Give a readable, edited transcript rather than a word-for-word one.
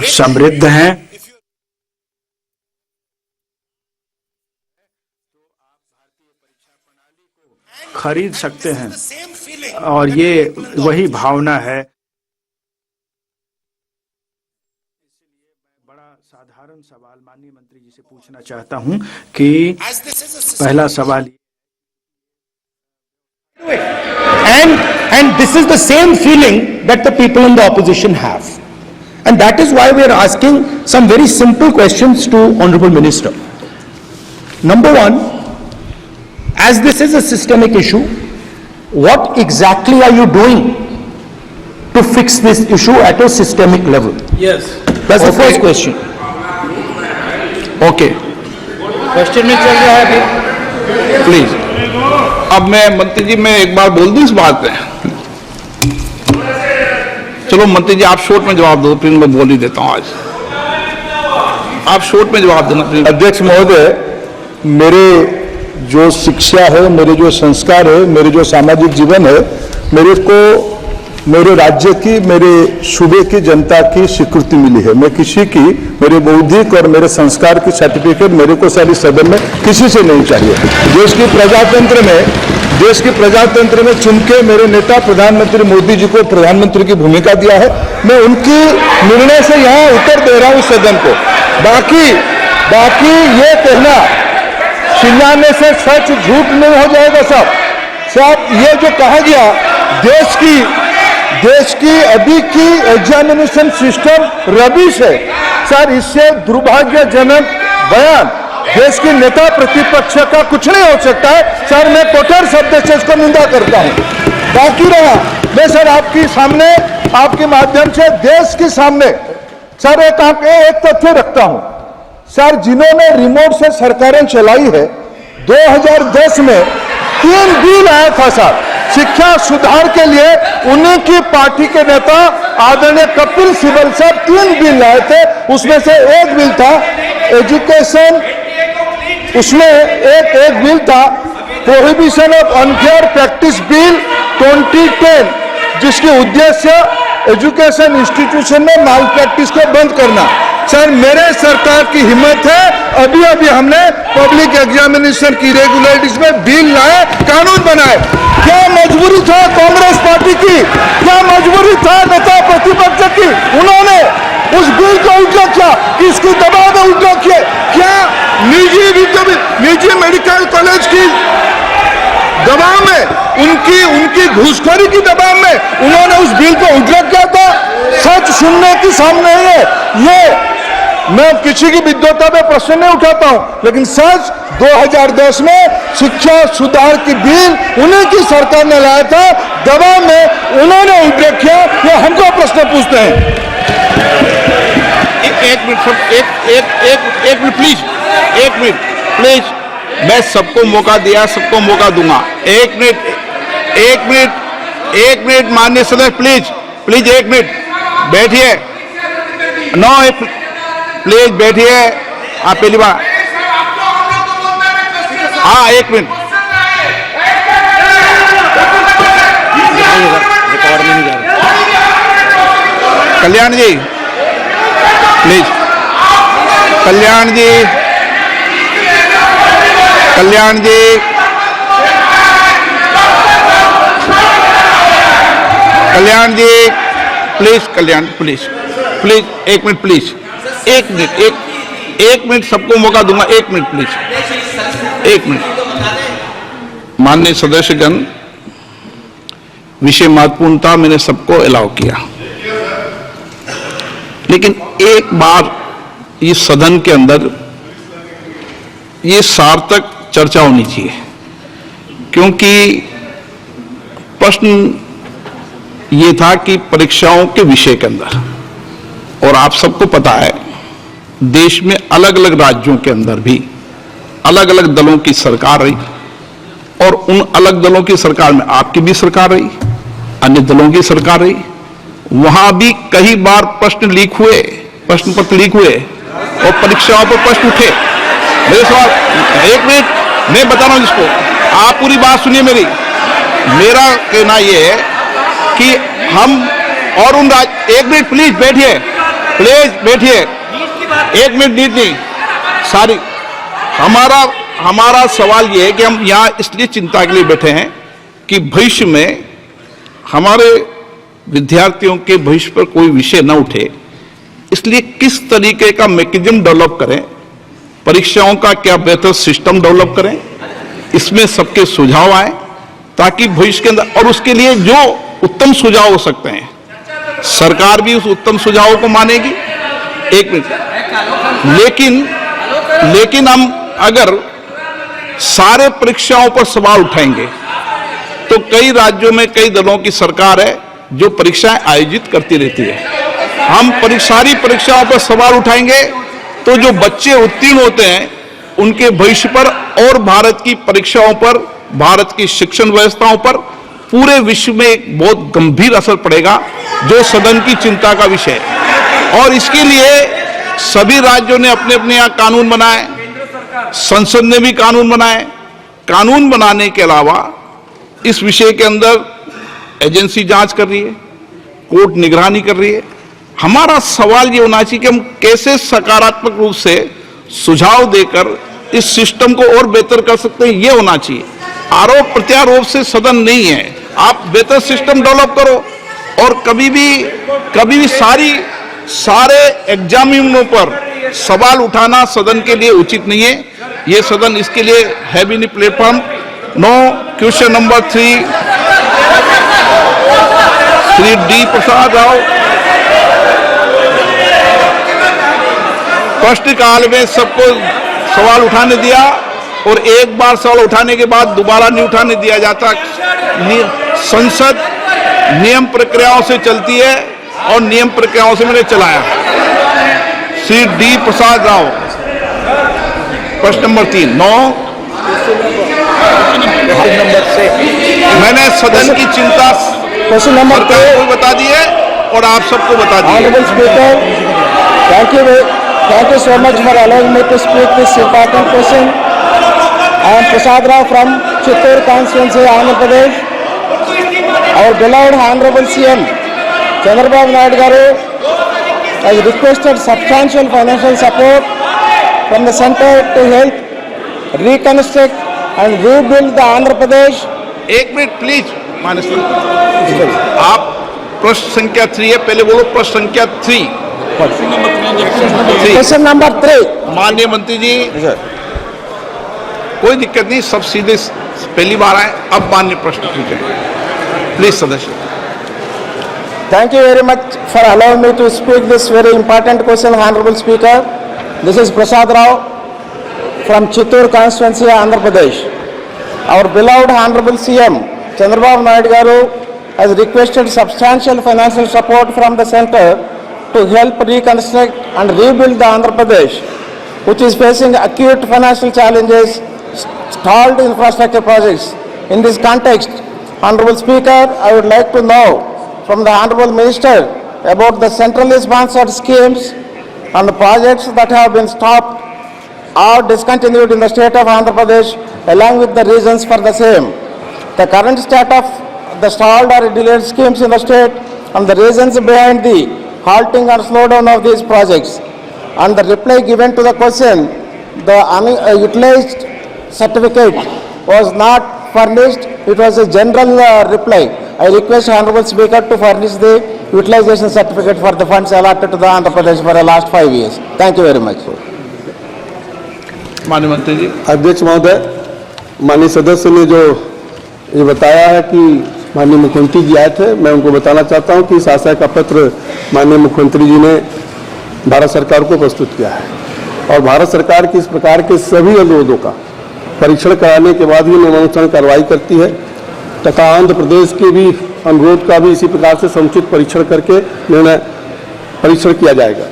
समृद्ध हैं, खरीद सकते हैं। और ये वही भावना है। बड़ा साधारण सवाल माननीय मंत्री जी से पूछना चाहता हूं कि पहला सवाल, And this is the same feeling that the people in the opposition have. And that is why we are asking some very simple questions to Honorable Minister. Number one, as this is a systemic issue, what exactly are you doing to fix this issue at a systemic level? Yes. That's the first question. Okay. Question में चल रहा है अभी। Please. अब मैं मंत्री जी मैं एक बार बोल दूं इस बात पे। चलो मंत्री जी आप शॉर्ट में जवाब दो, फिर मैं बोल ही देता हूं। आज आप शॉर्ट में जवाब देना प्लीज। अध्यक्ष महोदय, मेरे जो शिक्षा है, मेरे जो संस्कार है, मेरे जो सामाजिक जीवन है, मेरे को मेरे राज्य की, मेरे सूबे की जनता की स्वीकृति मिली है। मैं किसी की, मेरे बौद्धिक और मेरे संस्कार की सर्टिफिकेट मेरे को सारी सदन में किसी से नहीं चाहिए। देश की प्रजातंत्र में चुन के मेरे नेता प्रधानमंत्री मोदी जी को प्रधानमंत्री की भूमिका दिया है। मैं उनकी निर्णय से यहाँ उत्तर दे रहा हूँ सदन को। बाकी ये कहना चिल्लाने से सच झूठ नहीं हो जाएगा साहब। ये जो कहा गया देश की अभी की एग्जामिनेशन सिस्टम रबिश है सर, इससे दुर्भाग्यजनक बयान देश के नेता प्रतिपक्ष का कुछ नहीं हो सकता है सर। मैं कठोर शब्द से इसको निंदा करता हूं। बाकी रहा, मैं सर आपके सामने, आपके माध्यम से देश के सामने सर एक तथ्य रखता हूं सर। जिन्होंने रिमोट से सरकारें चलाई है, 2010 में 3 बिल आया था सर शिक्षा सुधार के लिए। उन्हीं की पार्टी के नेता आदरणीय कपिल सिब्बल साहब 3 बिल लाए थे। उसमें से एक बिल था एजुकेशन, उसमें एक बिल था prohibition of unfair practice bill 2010, जिसके उद्देश्य एजुकेशन इंस्टीट्यूशन में माल प्रैक्टिस को बंद करना। सर मेरे सरकार की हिम्मत है, अभी हमने पब्लिक एग्जामिनेशन की रेगुलरिटीज में बिल लाए, कानून बनाए। क्या मजबूरी था कांग्रेस पार्टी की, क्या मजबूरी था नेता प्रतिपक्ष की? उन्होंने उस बिल को उल्टा किया, किसकी दबाव में उल्टा किया? क्या निजी मेडिकल कॉलेज की दबाव में, उनकी घूसखोरी की दबाव में उन्होंने उस बिल को उल्टा किया था? सच सुनने की सामने है ये। मैं किसी की विद्वता पे प्रश्न नहीं उठाता हूं, लेकिन सच 2010 में शिक्षा सुधार की बिल उन्हीं की सरकार ने लाया था, दबाव में उन्होंने उल्टा किया। ये हमको प्रश्न पूछते हैं। एक मिनट प्लीज। मैं सबको मौका दिया, सबको मौका दूंगा। एक मिनट माननीय सदस्य, प्लीज 1 मिनट बैठिए। प्लीज बैठिए। आप पहली बार, हाँ 1 minute. Kalyan ji please. Kalyan ji please 1 minute please. 1 minute सबको मौका दूंगा। 1 मिनट प्लीज। 1 मिनट। माननीय सदस्यगण, विषय महत्वपूर्ण था, मैंने सबको अलाउ किया, लेकिन एक बार इस सदन के अंदर ये सार्थक चर्चा होनी चाहिए, क्योंकि प्रश्न ये था कि परीक्षाओं के विषय के अंदर, और आप सबको पता है देश में अलग अलग राज्यों के अंदर भी अलग अलग दलों की सरकार रही, और उन अलग दलों की सरकार में आपकी भी सरकार रही, अन्य दलों की सरकार रही। वहां भी कई बार प्रश्न लीक हुए, प्रश्न पत्र लीक हुए और परीक्षाओं पर प्रश्न उठे। मेरे सवाल, 1 मिनट मैं बता रहा हूं जिसको, आप पूरी बात सुनिए मेरी। मेरा कहना यह है कि हम और उन 1 मिनट प्लीज बैठिए। प्लीज बैठिए, 1 मिनट नीति सारी। हमारा सवाल ये है कि हम यहाँ इसलिए चिंता के लिए बैठे हैं कि भविष्य में हमारे विद्यार्थियों के भविष्य पर कोई विषय न उठे, इसलिए किस तरीके का मैकेनिज्म डेवलप करें, परीक्षाओं का क्या बेहतर सिस्टम डेवलप करें, इसमें सबके सुझाव आए ताकि भविष्य के अंदर, और उसके लिए जो उत्तम सुझाव हो सकते हैं सरकार भी उस उत्तम सुझावों को मानेगी। 1 मिनट, लेकिन हम अगर सारे परीक्षाओं पर सवाल उठाएंगे तो कई राज्यों में कई दलों की सरकार है जो परीक्षाएं आयोजित करती रहती है। हम सारी परीक्षाओं पर सवाल उठाएंगे तो जो बच्चे उत्तीर्ण होते हैं उनके भविष्य पर और भारत की परीक्षाओं पर, भारत की शिक्षण व्यवस्थाओं पर पूरे विश्व में एक बहुत गंभीर असर पड़ेगा, जो सदन की चिंता का विषय है। और इसके लिए सभी राज्यों ने अपने अपने यहाँ कानून बनाए, संसद ने भी कानून बनाए। कानून बनाने के अलावा इस विषय के अंदर एजेंसी जांच कर रही है, कोर्ट निगरानी कर रही है। हमारा सवाल ये होना चाहिए कि हम कैसे सकारात्मक रूप से सुझाव देकर इस सिस्टम को और बेहतर कर सकते हैं, ये होना चाहिए। आरोप प्रत्यारोप से सदन नहीं है। आप बेहतर सिस्टम डेवलप करो, और कभी भी सारे एग्जामिनरों पर सवाल उठाना सदन के लिए उचित नहीं है। ये सदन इसके लिए है भी नहीं platform. No question number 3 Shri D Prasad Rao. प्रश्नकाल में सबको सवाल उठाने दिया, और एक बार सवाल उठाने के बाद दोबारा नहीं उठाने दिया जाता। संसद नियम प्रक्रियाओं से चलती है और नियम प्रक्रियाओं से मैंने चलाया। श्री डी प्रसाद राव, प्रश्न नंबर 3 मैंने सदन की चिंता क्वेश्चन नंबर सरकार को बता दी है और आप सबको बता दी है। Thank you so much for allowing me to speak this important question. I am Prasad Rao from Chittoor constituency, Andhra Pradesh. Our beloved Honorable CM Chandrababu Naidu Garu has requested substantial financial support from the center to help reconstruct and rebuild the Andhra Pradesh. 1 minute please माननीय, आप प्रश्न संख्या 3 है, पहले बोलो प्रश्न संख्या 3। Question number 3. माननीय मंत्री जी, कोई दिक्कत नहीं, सब सीधे पहली बार आए। अब माननीय प्रश्न पूछें प्लीज सदस्य। Thank you very much for allowing me to speak this very important question, Honorable Speaker. This is Prasad Rao from Chittoor constituency, Andhra Pradesh. Our beloved Honorable CM Chandrababu Naidu Garu has requested substantial financial support from the center to help reconstruct and rebuild the Andhra Pradesh, which is facing acute financial challenges, stalled infrastructure projects. In this context, Honorable Speaker, I would like to know from the Honorable Minister about the centrally sponsored schemes and the projects that have been stopped or discontinued in the state of Andhra Pradesh, along with the reasons for the same. The current state of the stalled or delayed schemes in the state and the reasons behind the halting or slowdown of these projects. And the reply given to the question, the utilized certificate was not furnished. It was a general reply. I request Honorable Speaker to furnish the utilization certificate for the funds allotted to the Andhra Pradesh for the last 5 years. Thank you very much. माननीय मंत्री जी। अध्यक्ष महोदय, माननीय सदस्य ने जो ये बताया है कि माननीय मुख्यमंत्री जी आए थे, मैं उनको बताना चाहता हूं कि इस आशय का पत्र माननीय मुख्यमंत्री जी ने भारत सरकार को प्रस्तुत किया है, और भारत सरकार की इस प्रकार के सभी अनुरोधों का परीक्षण कराने के बाद ही नियमानुसार कार्रवाई करती है, तथा आंध्र प्रदेश के भी अनुरोध का भी इसी प्रकार से समुचित परीक्षण करके निर्णय परीक्षण किया जाएगा।